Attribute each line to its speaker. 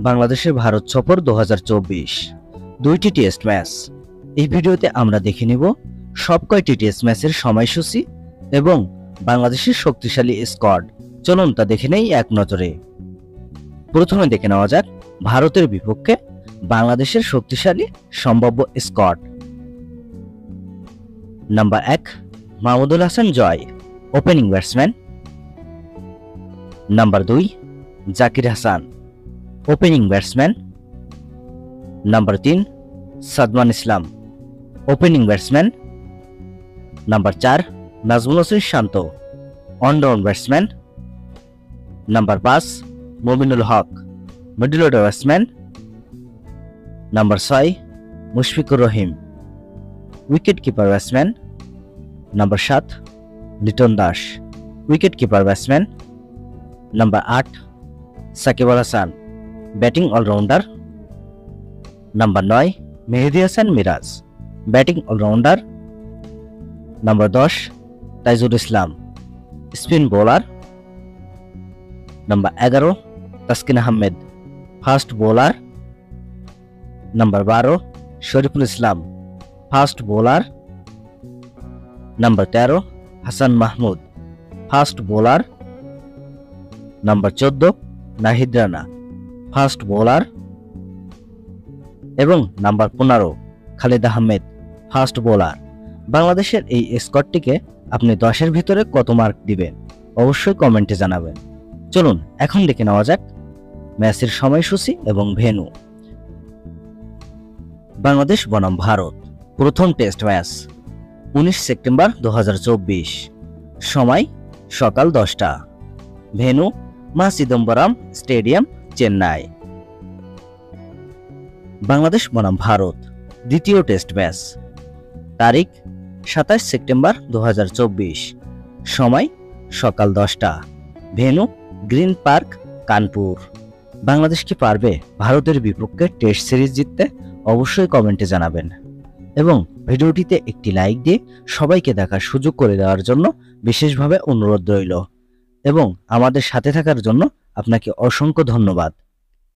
Speaker 1: বাংলাদেশের ভারত সফর 2024 দুইটি টেস্ট ম্যাচ। এই ভিডিওতে আমরা দেখে নেব সব কয়টি টেস্ট ম্যাচের সময়সূচি এবং বাংলাদেশের শক্তিশালী স্কোয়াড। চলুন তা দেখে নেই এক নজরে। প্রথমে দেখে নেওয়া যাক ভারতের বিপক্ষে বাংলাদেশের শক্তিশালী সম্ভাব্য squad. Number 1 Mahmudul Hasan Joy, opening batsman. Number 2 Zakir Hasan, opening batsman. Number 3 Sadman Islam, opening batsman. Number 4 Najmul Hossain Shanto, one down batsman. Number 5 Mominul Haque, middle order batsman. Number 6 Mushfiqur Rahim, wicket keeper batsman. Number 7 Liton Das, wicket keeper batsman. Number 8 Shakib Al Hasan, batting all rounder. Number 9 Mehedi Hasan Miraz, batting all rounder. Number 10 Taijul ইসলাম, spin bowler. Number 11 Taskin Ahmed, fast bowler. Number 12 Shoriful Islam, fast bowler. Number 13 Hasan Mahmud, fast bowler. Number 14 Nahid Rana, fast bowler. এবং number 15 Khaled Ahmed, fast bowler. বাংলাদেশের এই স্কোয়াডটিকে আপনি 10-এর ভিতরে কত mark দিবেন অবশ্যই কমেন্টে জানাবেন। চলুন এখন দেখে নেওয়া যাক ম্যাচের সময়সূচি এবং ভেন্যু। বাংলাদেশ বনাম ভারত প্রথম টেস্ট ম্যাচ 19 সেপ্টেম্বর 2024, সময় সকাল 10টা, ভেন্যু মা চিদম্বরম স্টেডিয়াম, চেন্নাই। বাংলাদেশ বনাম ভারত দ্বিতীয় টেস্ট ম্যাচ, তারিখ 27 সেপ্টেম্বর 2024, সময় সকাল 10টা, venue green park, Kanpur. Bangladesh কি পারবে ভারতের বিপক্ষে টেস্ট সিরিজ জিততে অবশ্যই কমেন্টে জানাবেন এবং ভিডিওটিতে একটি লাইক দিয়ে সবাইকে দেখার সুযোগ করে দেওয়ার জন্য বিশেষভাবে অনুরোধ রইল এবং আমাদের সাথে থাকার জন্য আপনাকে অসংখ্য ধন্যবাদ।